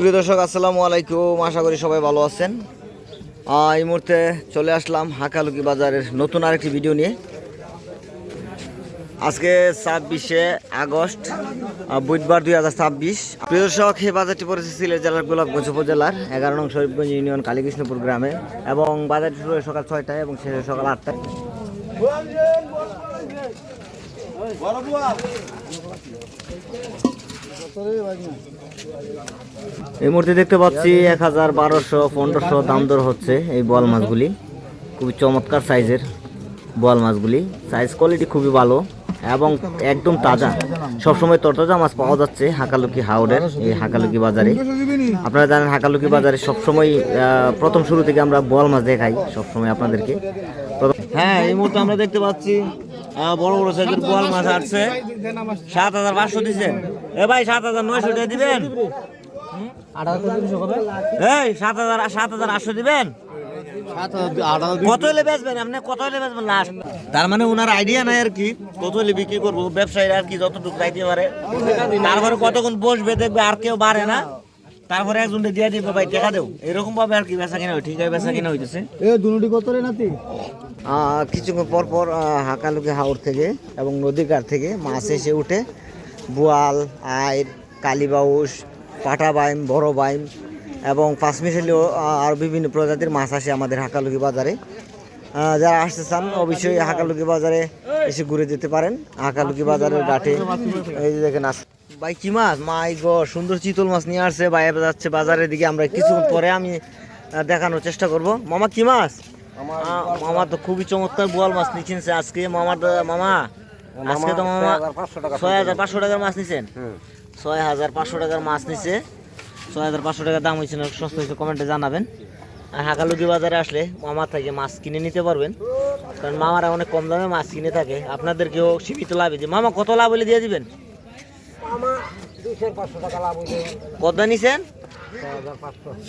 প্রিয় দর্শক আসসালামু আলাইকুম, আশা করি সবাই ভালো আছেন। এই মুহূর্তে চলে আসলাম হাকালুকি বাজারের নতুন আরেকটি ভিডিও নিয়ে। আজকে 26শে আগস্ট, বুধবার 2026। প্রিয় দর্শক, এই বাজারটি পড়েছে সিলেট জেলার গোলাপগঞ্জ উপজেলার 11 নং শরীফগঞ্জ ইউনিয়ন কালীকৃষ্ণপুর গ্রামে এবং বাজারটি শুরু হয় সকাল 6টায় এবং শেষ হয় সকাল 8টায়। এই মুহূর্তে দেখতে পাচ্ছি 1000-1200-1500 দাম দর হচ্ছে এই বোয়াল মাছগুলি। খুবই চমৎকার সাইজের বোয়াল মাছগুলি, সাইজ কোয়ালিটি খুবই ভালো এবং একদম তাজা। সবসময় তরতাজা মাছ পাওয়া যাচ্ছে হাকালুকি হাওড়ের এই হাকালুকি বাজারে। আপনারা জানেন হাকালুকি বাজারে সবসময় প্রথম শুরু থেকে আমরা বোয়াল মাছ দেখাই সবসময় আপনাদেরকে। হ্যাঁ, এই মুহূর্তে আমরা দেখতে পাচ্ছি বড় বড় সাইজের বোয়াল মাছ আসছে। 7500 দিচ্ছেন এ ভাই, 7900 টাকা দিবেন। এই 7800 দিবেন। কত হলে বেচবেন আপনি? কত হলে বেচবেন লাস্ট? তার মানে ওনার আইডিয়া নাই আর কি কত হলে বিক্রি করবো। ব্যবসায়ীরা আর কি যতটুকু চাইতে পারে, তারপরে কতক্ষণ বসবে দেখবে আর কেউ বাড়ে না, তারপরে একজনকে দিয়ে দিবে ভাই টাকা দেও, এরকম ভাবে আর কি বেচা কিনা হয়। ঠিক আছে, বেচা কিনা হইতেছে। কিছুক্ষণ পর পর হাকালুকি হাওড় থেকে এবং নদীঘাট থেকে মাছ এসে উঠে। বোয়াল, আইর, কালীবাউস, পাটা বাইম, বড় বাইম এবং পাঁচমিশালিও আর বিভিন্ন প্রজাতির মাছ আসে আমাদের হাকালুকি বাজারে। যারা আসতে চান অবশ্যই হাকালুকি বাজারে এসে ঘুরে যেতে পারেন। হাকালুকি বাজারের ঘাটে এই যে দেখেন ভাই কি মাছ, মাই গো, সুন্দর চিতল মাছ নিয়ে আসছে ভাই যাচ্ছে বাজারের দিকে। আমরা কিছুক্ষণ পরে আমি দেখানোর চেষ্টা করব। মামা কি মাছ? মামা তো খুবই চমৎকার বোয়াল মাছ নিচ্ছেন আজকে। মামা আজকে তো মামা 6500 টাকার মাছ নিচ্ছেন। 6500 টাকার মাছ নিচ্ছে। 6500 টাকার দাম হয়েছে না সস্তা হয়েছে কমেন্টে জানাবেন। আর হাকালুকি বাজারে আসলে মামার থেকে মাছ কিনে নিতে পারবেন, কারণ মামারা অনেক কম দামে মাছ কিনে থাকে। আপনাদেরকেও সীমিত লাভে যে মামা কত লাভ হলে দিয়ে দিবেন? কত নিছেন?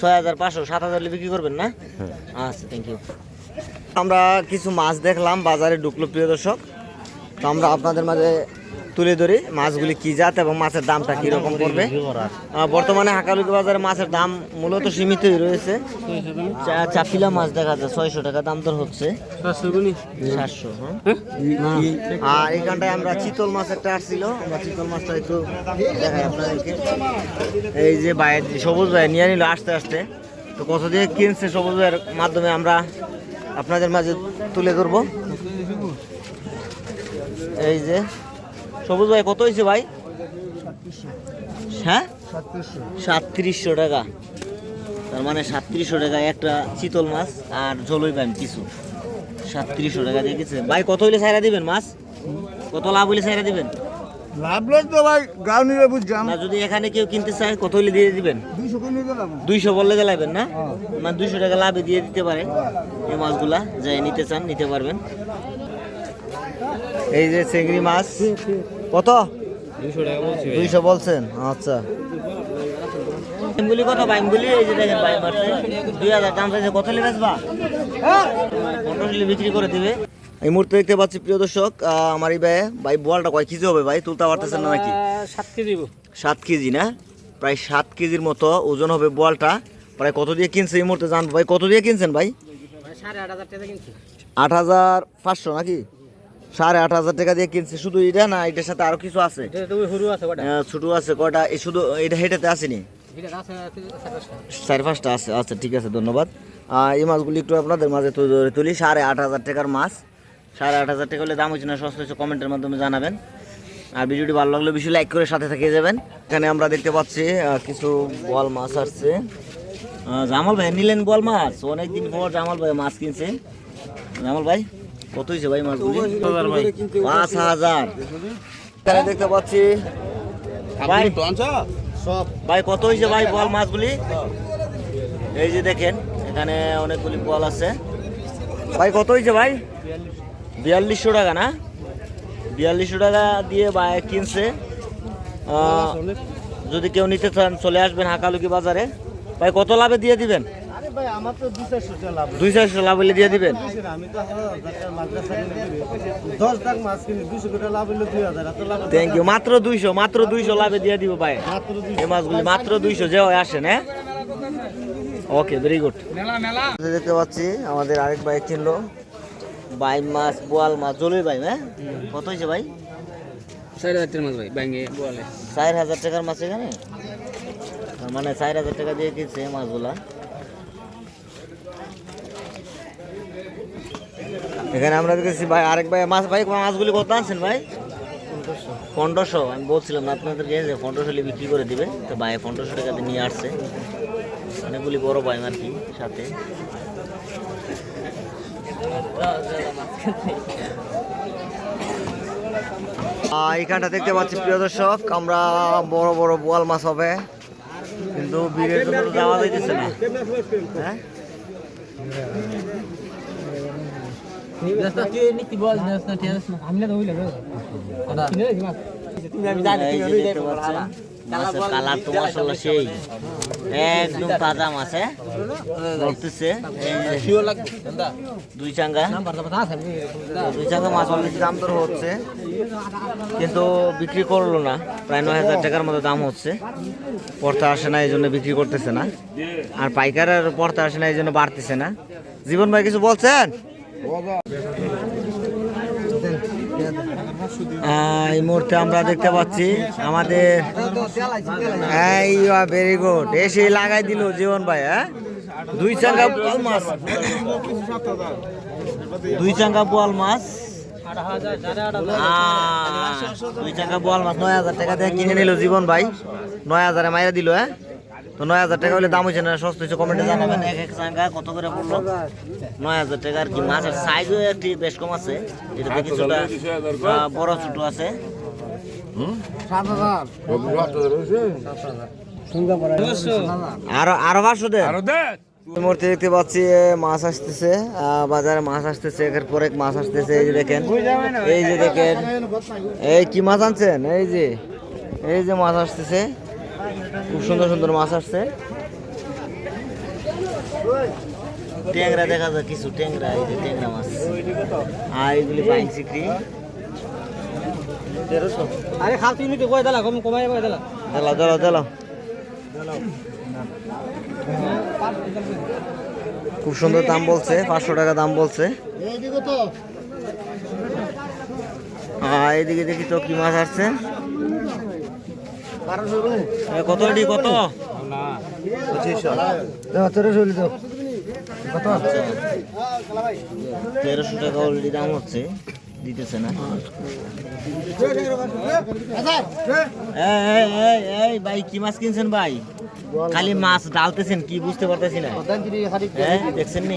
6500। 7000 বিক্রি করবেন না? আচ্ছা, থ্যাংক ইউ। আমরা কিছু মাছ দেখলাম বাজারে ঢুকলো প্রিয় দর্শক, তো আমরা আপনাদের মাঝে তুলে ধরি মাছগুলি কি জাত এবং মাছের দামটা কিরকম পড়বে। বর্তমানে হাকালুকি বাজারে মাছের দাম মূলত সীমিতই রয়েছে। চাপিলা মাছ দেখা যায় 600 টাকা দাম দর হচ্ছে। 700। আর এইখানটায় আমরা চিতল মাছ একটা আসছিল, আমরা চিতল মাছটা একটু দেখাই আপনাদেরকে। এই যে ভাই সবুজ ভাই নিয়ে নিল আসতে আসতে, তো কত দিয়ে কিনছে সবুজ ভাইয়ের মাধ্যমে আমরা আপনাদের মাঝে তুলে ধরবো। এই যে সবুজ ভাই কত হয়েছে ভাই? হ্যাঁ, 3700 টাকা। তার মানে 3700 টাকা একটা চিতল মাছ আর ঝোলই পাইম কিছু। 3700 টাকা দিয়ে গেছে ভাই। কত হইলে ছাইরা দিবেন মাছ? কত লাভ হইলে ছাইরা দিবেন? লাভ লস তো ভাই গাঁও নিলে বুঝলাম না, যদি এখানে কেউ কিনতে চায় কত হইলে দিয়ে দিবেন? 200 বললে দিলাইবেন না? মানে 200 টাকা লাভে দিয়ে দিতে পারে এই মাছগুলা। যাই নিতে চান নিতে পারবেন। এই যে চিংড়ি মাছ কত? 200 বলছেন। আচ্ছা, বাইমগুলি কত? বাইমগুলি এই যে দেখেন বাইম আছে 2000 দাম চাইছে। কত হলে বেচবা? 1500 বিক্রি করে দিবে। এই মুহূর্তে দেখতে পাচ্ছি প্রিয় দর্শক আমার এই ভাই বোয়ালটা কয় কেজি হবে ভাই? তুলতে পারতেছেন না নাকি? 7 কেজি। 7 কেজি না? প্রায় 7 কেজির মতো ওজন হবে বোয়ালটা। প্রায় কত দিয়ে কিনছে এই মুহূর্তে জানবো। ভাই কত দিয়ে কিনছেন ভাই? 8500 টাকা কিনছি। 8500 নাকি? 8500 টাকা দিয়ে কিনছে। শুধু এটা না, এটার সাথে আরো কিছু আছে? ছোট আছে কয়টা? এই শুধু এটা হেঁটেতে আসেনি? 4-5টা আছে। আচ্ছা, ঠিক আছে, ধন্যবাদ। এই মাছগুলি একটু আপনাদের মাঝে তুলি। 8500 টাকার মাছ। 8500 টাকা হলে দাম হচ্ছে না সস্তা হচ্ছে কমেন্টের মাধ্যমে জানাবেন। আর ভিডিওটি ভালো লাগলে বেশি লাইক করে সাথে থেকে যাবেন। এখানে আমরা দেখতে পাচ্ছি কিছু বোয়াল মাছ আসছে। জামাল ভাই নিলেন বোয়াল মাছ? অনেকদিন পর জামাল ভাই মাছ কিনছে। জামাল ভাই কত হয়েছে ভাই মাছগুলি? 5000। এখানে দেখতে পাচ্ছি ভাই ভাই কত হয়েছে ভাই বোয়াল মাছগুলি? এই যে দেখেন এখানে অনেকগুলি বোয়াল আছে। ভাই কত হয়েছে ভাই? 4200 টাকা না? 4200 টাকা দিয়ে ভাই কিনছে। যদি কেউ নিতে চান চলে আসবেন হাকালুকি বাজারে। ভাই কত লাভে দিয়ে দিবেন? 200 লাভ হলে দিয়ে দিবেন। Thank you. মাত্র 200 লাভে দিয়ে দিব ভাই এই মাছগুলি, মাত্র 200 যে হয় আসেন। হ্যাঁ, ওকে, ভেরি গুড। দেখতে পাচ্ছি আমাদের আরেক ভাই কিনলো বাইম মাছ, বোয়াল মাছ, জলের বাইম। হ্যাঁ, কত হয়েছে ভাই? 4000 মাছ ভাই, বাইঙ্গে বোয়ালে 4000 টাকার মাছ এখানে, মানে 4000 টাকা দিয়ে কিনছে মাছগুলা। এখানে আমরা দেখেছি ভাই আরেক ভাই মাছ, ভাই মাছগুলি কত আনছেন ভাই? 1500। আমি বলছিলাম না আপনাদেরকে যে 1500 বিক্রি করে দিবে, তো ভাই 1500 টাকাতে নিয়ে আসছে। অনেকগুলি বড় ভাই আর কি সাথে। এইখানটা দেখতে পাচ্ছি প্রিয় দর্শক, আমরা বড় বড় বোয়াল মাছ হবে, কিন্তু বীরের জন্য তো যাওয়া যাইতেছে না। হ্যাঁ, কালার তো মাশাআল্লাহ সেই একদম তাজা মাছ। ধরতেছে দুই চাঙ্গা মাছ অলরেডি দাম দর হচ্ছে, কিন্তু বিক্রি করলো না। প্রায় 9000 টাকার মতো দাম হচ্ছে। পড়তে আসে না এই জন্য বিক্রি করতেছে না, আর পাইকারের পড়তে আসে না এই জন্য বাড়তেছে না। জীবন ভাই কিছু বলছেন? এই মুহূর্তে আমরা দেখতে পাচ্ছি আমাদের ভেরি গুড এসে লাগাই দিল জীবন ভাই। হ্যাঁ, 2 চাঙ্গা বোয়াল মাছ, 2 চাঙ্গা বোয়াল মাছ, 2 চাঙ্গা বোয়াল মাছ 9000 টাকা দিয়ে কিনে নিল জীবন ভাই। 9000-এ মাইরা দিল। হ্যাঁ, তো 9000 টাকা হলে দাম হয়েছে না সস্তা হয়েছে? কমেন্টে জানাবেন এক এক চাঙ্গা কত করে পড়লো। 9000 টাকা আর কি। মাছের সাইজও একটি বেশ কম আছে, এটা কিছুটা বড় ছোট আছে। আরো 500 দেন। এই মুহূর্তে দেখতে পাচ্ছি মাছ আসতেছে, বাজারে মাছ আসতেছে, একের পর এক মাছ আসতেছে। এই যে দেখেন, এই যে দেখেন, এই কি মাছ আনছেন? এই যে মাছ আসতেছে, খুব সুন্দর সুন্দর মাছ আসছে। ট্যাংরা দেখা যায় কিছু, ট্যাংরা, এই যে ট্যাংরা মাছ, আর এইগুলি বাইং চিংড়ি। আরে খাও তুমি তো কই দালা কমাই দালা দাও। খুব সুন্দর দাম বলছে, 500 টাকা দাম বলছে। এইদিকে দেখি তো কি মাছ আসছে। কত এটি কত? 1300 টাকা অলরেডি দাম হচ্ছে, দিতেছে না। এই ভাই কি মাছ কিনছেন ভাই? খালি মাছ ডালতেছেন, কি বুঝতে পারতেছি না। হ্যাঁ, দেখছেন নি?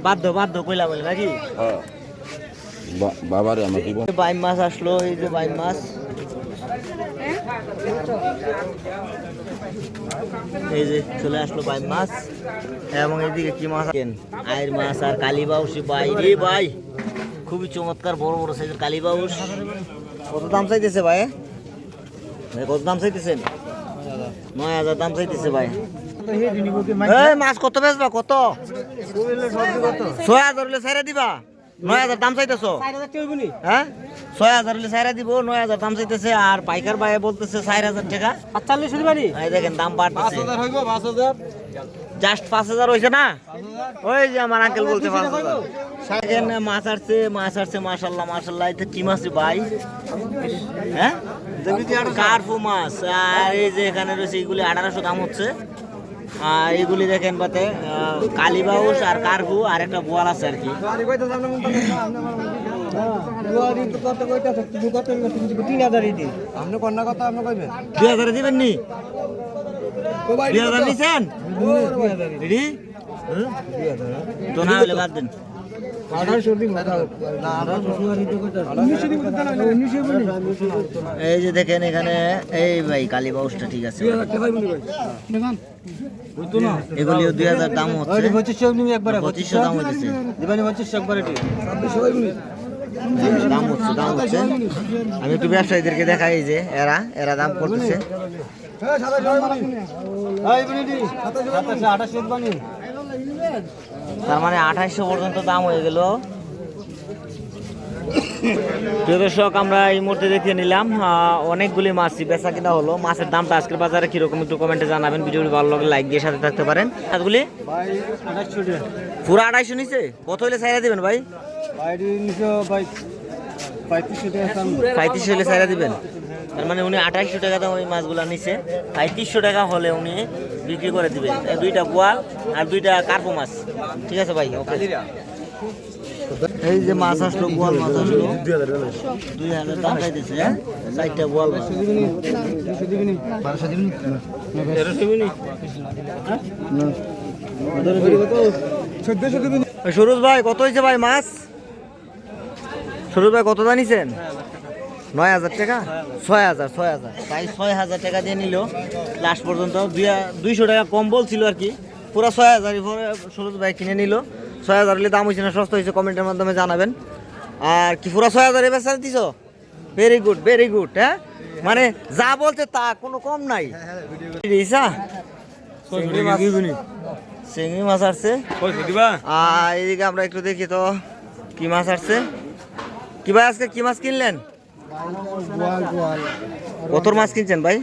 বাধ্য কইলা বলে নাকি? বাবারে আমার জীবন বাইম মাছ আসলো, এই যে বাইম মাছ, এই যে চলে আসলো বাইম মাছ। এবং এইদিকে কি মাছ? আইর মাছ আর কালীবাউসি ভাই রে ভাই, খুবই চমৎকার বড় বড় সাইজের কালীবাউস। কত দাম চাইতেছে ভাই? কত দাম চাইতেছেন? 9000 দাম চাইতেছে ভাই। এই মাছ কত বেচবা? কত? 6000 হলে ছাইরা দিবা? 9000 দাম চাইতেছো? হ্যাঁ, 6000 হলে ছাইরা দিব। 9000 দাম চাইতেছে, আর পাইকার ভাই বলতেছে 4000 টাকা। 45 দিবানি? এই দেখেন দাম বাড়তেছে। 5000 হইব, 5000 জাস্ট 5000 হইছে না? ওই যে আমার আঙ্কেল বলতে 5000। দেখেন মাছ আসছে মাশাআল্লাহ। এটা কি মাছ রে ভাই? হ্যাঁ, কার্পু মাছ। আর এই যে এখানে রয়েছে এগুলি 1800 দাম হচ্ছে। আর এগুলি দেখেন বাতে কালীবাউস আর কার্পু আর একটা বোয়াল আছে আর কি। 2000 দিবেন নি? 2000 নিছেন? তো না হলে বাদ দেন। এই যে দেখেন এখানে, এই ভাই কালীবাউসটা ঠিক আছে। এগুলিও 2000 দাম হচ্ছে, 2500 নিবি একবারে, 2500 দাম হচ্ছে, দিবানি 2500 একবারে ঠিক। দাম হচ্ছে। আমি একটু ব্যবসায়ীদেরকে দেখাই, এই যে এরা দাম করতেছে। তার মানে 2800 পর্যন্ত দাম হয়ে গেল। প্রিয় দর্শক, আমরা এই মুহূর্তে দেখে নিলাম অনেকগুলি মাছই বেচা কিনা হলো। মাছের দামটা আজকের বাজারে কিরকম একটু কমেন্টে জানাবেন। ভিডিওটি ভালো লাগলে লাইক দিয়ে সাথে থাকতে পারেন। মাছগুলি পুরো 2800 নিচে কত হলে ছাইরা দিবেন ভাই? 3500 হলে ছাইরা দিবেন। তার মানে উনি 2800 টাকা দাম ওই মাছগুলো নিচে, 3500 টাকা হলে উনি বিক্রি করে দিবেন। দুইটা বোয়াল আর দুইটা কার্পো মাছ। ঠিক আছে ভাই, ওকে। এই যে মাছ আসলো, বোয়াল মাছ আসলো 2000 দাম চাইতেছে। চারটা বোয়াল মাছ সরোজ ভাই কত হয়েছে ভাই মাছ? সরোজ ভাই কত জানিছেন? 9000 টাকা, 6000 তাই 6000 টাকা দিয়ে নিল লাস্ট পর্যন্ত। 200 টাকা কম বলছিল আর কি, পুরো 6000 পরে সরোজ ভাই কিনে নিল। 6000 হলে দাম হয়েছে না সস্তা হয়েছে কমেন্টের মাধ্যমে জানাবেন। আর কি পুরো 6000 বেচা দিছ? Very good. হ্যাঁ, মানে যা বলছে তা কোনো কম নাই। চিংড়ি মাছ আসছে। আর এদিকে আমরা একটু দেখি তো কি মাছ আসছে। কি ভাই আজকে কি মাছ কিনলেন? কত মাছ কিনছেন ভাই?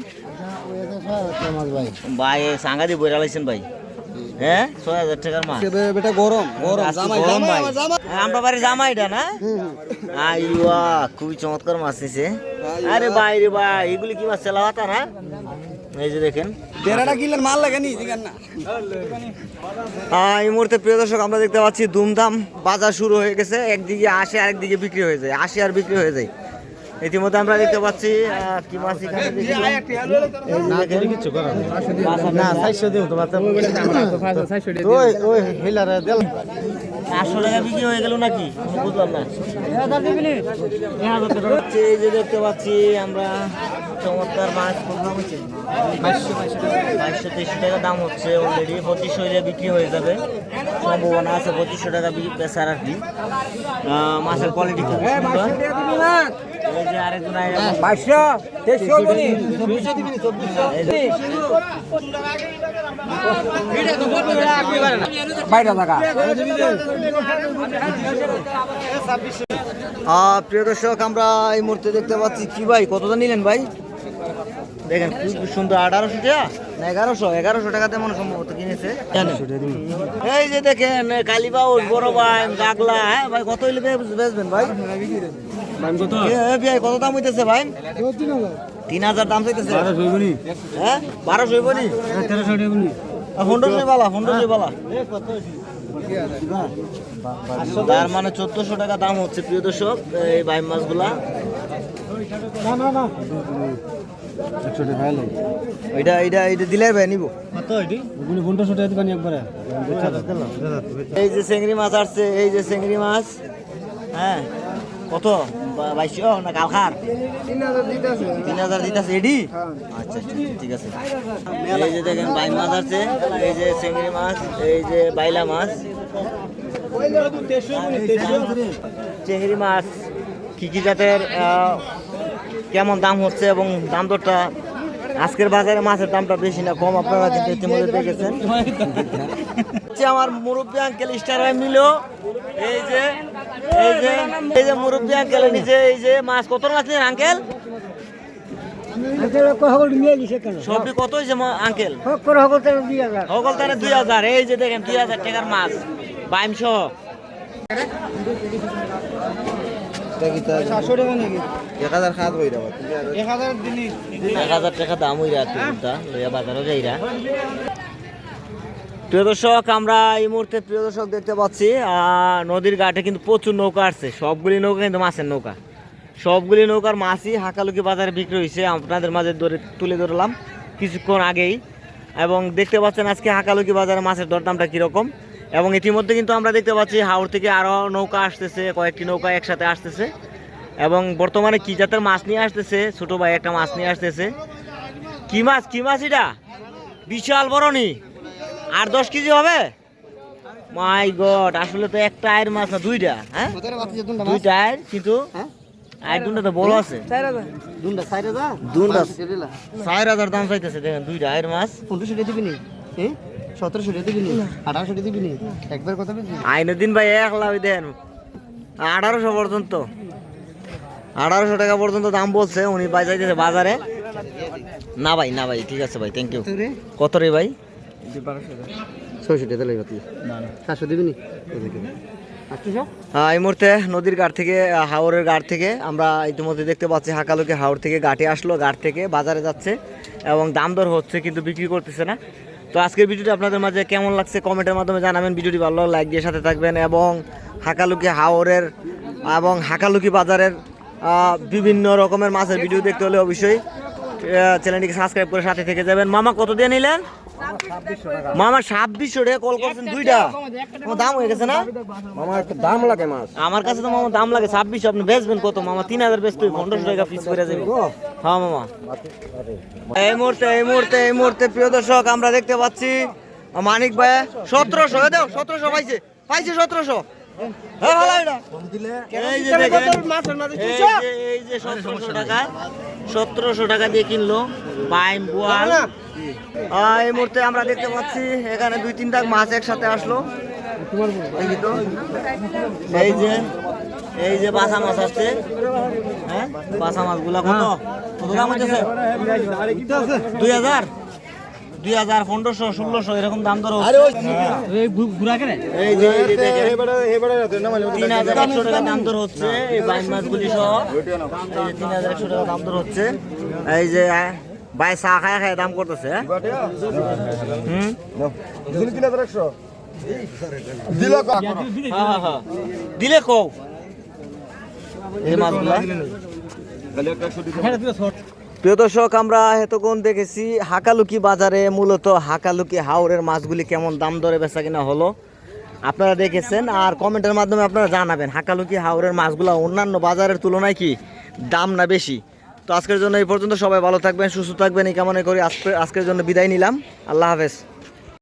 ভাই সাংঘাতি বইরা লাইছেন ভাই। হ্যাঁ, 6000 টাকার মাছ। বেটা গরম গরম ভাই। আমরা বাড়ি জামাইটা না? আইয়া খুবই চমৎকার মাছ নিছে। আরে ভাই রে ভাই, এগুলি কি মাছ? চেলাওয়াতা না? এই যে দেখেন তেরাটা কিনলেন, মাল লাগেনি না। এই মুহূর্তে প্রিয় দর্শক আমরা দেখতে পাচ্ছি ধুমধাম বাজার শুরু হয়ে গেছে। একদিকে আসে আরেকদিকে বিক্রি হয়ে যায়, আসে আর বিক্রি হয়ে যায়। ইতিমধ্যে আমরা দেখতে পাচ্ছি কি মাছ এখানে আসলে বিক্রি হয়ে গেল নাকি বুঝলাম না। এই যে দেখতে পাচ্ছি আমরা চমৎকার মাছ, 2200-2300 টাকা দাম হচ্ছে অলরেডি। 2500 হলে বিক্রি হয়ে যাবে, সম্ভাবনা আছে 2500 টাকা বেচার আর কি। মাছের কোয়ালিটি খুব সুন্দর। এই যে আরেকজন প্রিয় দর্শক আমরা এই মুহূর্তে দেখতে পাচ্ছি কি ভাই কতটা নিলেন ভাই? দেখেন খুব সুন্দর, 1800 টাকা না 1100 টাকাতে মনে সম্ভবত কিনেছে। এই যে দেখেন কালীবাউস, বড় ভাই, গাগলা। হ্যাঁ ভাই, কত হইলে বেচবেন ভাই? কত দাম হইতেছে ভাই? 3000 দাম চাইতেছে। হ্যাঁ 1200 হইব নি? 1500 বালা। তার মানে 1400 টাকা দাম হচ্ছে প্রিয় দর্শক এই বাইম মাছগুলা। এটা দিলে ভাই নিব। এই যে চিংড়ি মাছ আসছে, এই যে চিংড়ি মাছ। হ্যাঁ কত? 2200 না কালখার? 3000 দিতেছে এডি। আচ্ছা ঠিক আছে। এই যে দেখেন বাইম মাছ আছে, এই যে চিংড়ি মাছ, এই যে বাইলা মাছ। চিংড়ি মাছ কি জাতের, কেমন দাম হচ্ছে এবং দাম দরটা আজকের বাজারে মাছের দামটা বেশি না কম আপনারা কিন্তু ইতিমধ্যে দেখেছেন। আমার মুরব্বী আঙ্কেল স্টার ওয়াইম নিল। এই যে মুরব্বী আঙ্কেল নিচে এই যে মাছ। কত মাছ নিলেন আঙ্কেল? সবটি কত হয়েছে আঙ্কেল? সকল তাহলে 2000। এই যে দেখেন 2000 টাকার মাছ বাইম সহ। 1000 টাকা দাম হইরা লইয়া বাজারও যাইরা। প্রিয় দর্শক আমরা এই মুহূর্তে প্রিয় দর্শক দেখতে পাচ্ছি নদীর ঘাটে কিন্তু প্রচুর নৌকা আসছে। সবগুলি নৌকা কিন্তু মাছের নৌকা, সবগুলি নৌকার মাছই হাকালুকি বাজারে বিক্রি হয়েছে। আপনাদের মাঝে তুলে ধরলাম কিছুক্ষণ আগেই। এবং দেখতে পাচ্ছেন আজকে হাকালুকি বাজারে মাছের দরদামটা কীরকম। এবং ইতিমধ্যে কিন্তু আমরা দেখতে পাচ্ছি হাওড় থেকে আরও নৌকা আসতেছে, কয়েকটি নৌকা একসাথে আসতেছে। এবং বর্তমানে কি জাতের মাছ নিয়ে আসতেছে, ছোটো ভাই একটা মাছ নিয়ে আসতেছে। কি মাছ এটা? বিশাল বড় নি। আর 10 কেজি হবে? মাই গড, আসলে তো একটা আয়ের মাছ না, দুইটা। হ্যাঁ, দুইটা আয়ের, কিন্তু আয়ের দুটা তো বড় আছে। দুটা 4,000 দাম চাইতেছে, দেখেন দুইটা আয়ের মাছ। 1500 দিবি নি? 1700 দিবি নি? 1800 দিবি নি? একবার কথা বলছি। আইনুদ্দিন ভাই 1 লাখ দেন, 1800 পর্যন্ত, 1800 টাকা পর্যন্ত দাম বলছে উনি। ভাই চাইতেছে বাজারে। না ভাই, না ভাই, ঠিক আছে ভাই, থ্যাংক ইউ। কত রে ভাই? 600 টাকা লাগবে তুই। না না 700 দিবি নি? 800? এই মুহূর্তে নদীর ঘাট থেকে, হাওরের ঘাট থেকে আমরা ইতিমধ্যে দেখতে পাচ্ছি হাকালুকি হাওর থেকে ঘাটে আসলো, ঘাট থেকে বাজারে যাচ্ছে এবং দাম দর হচ্ছে, কিন্তু বিক্রি করতেছে না। তো আজকের ভিডিওটি আপনাদের মাঝে কেমন লাগছে কমেন্টের মাধ্যমে জানাবেন। ভিডিওটি ভালো লাগলে লাইক দিয়ে সাথে থাকবেন এবং হাকালুকি হাওরের এবং হাকালুকি বাজারের বিভিন্ন রকমের মাছের ভিডিও দেখতে হলে অবশ্যই চ্যানেলটিকে সাবস্ক্রাইব করে সাথে থেকে যাবেন। মামা কত দিয়ে নিলেন? মামা 2600 টাকা কল করছেন, দুইটা দাম হয়ে গেছে না? মামা একটু দাম লাগে মাছ। আমার কাছে তো মামা দাম লাগে 2600, আপনি বেচবেন কত? মামা 3000 বেচতে 1500 টাকা পিস করে যাবে। হ্যাঁ মামা। এই মুহূর্তে প্রিয় দর্শক আমরা দেখতে পাচ্ছি মানিক ভাই 1700 দাও, 1700 পাইছে 1700। হ্যাঁ ভালো এটা। এই যে দেখেন, এই যে 1700 টাকা দিয়ে কিনলো বাইম বোয়াল। এই মুহূর্তে আমরা দেখতে পাচ্ছি এখানে 2-3টা মাছ একসাথে আসলো। এই যে বাসা মাছ আসছে। হ্যাঁ, বাসা মাছগুলা কত কত দাম হচ্ছে? 2000, 1500, 1600 এরকম দাম ধরো। এই যে 3100 টাকা দাম ধর হচ্ছে এই বাইম মাছগুলি সহ। এই যে 3100 টাকা দাম ধর হচ্ছে। এই যে ভাই চা খায় খায় দাম করতেছে। দিলে কও এই মাছগুলা। প্রিয় দর্শক আমরা এতক্ষণ দেখেছি হাকালুকি বাজারে মূলত হাকালুকি হাওরের মাছগুলি কেমন দাম দরে বেচা কিনা হলো আপনারা দেখেছেন, আর কমেন্টের মাধ্যমে আপনারা জানাবেন হাকালুকি হাওরের মাছগুলো অন্যান্য বাজারের তুলনায় কি দাম না বেশি। তো আজকের জন্য এই পর্যন্ত, সবাই ভালো থাকবেন, সুস্থ থাকবেন এই কামনা করি আজকের জন্য বিদায় নিলাম। আল্লাহ হাফেজ।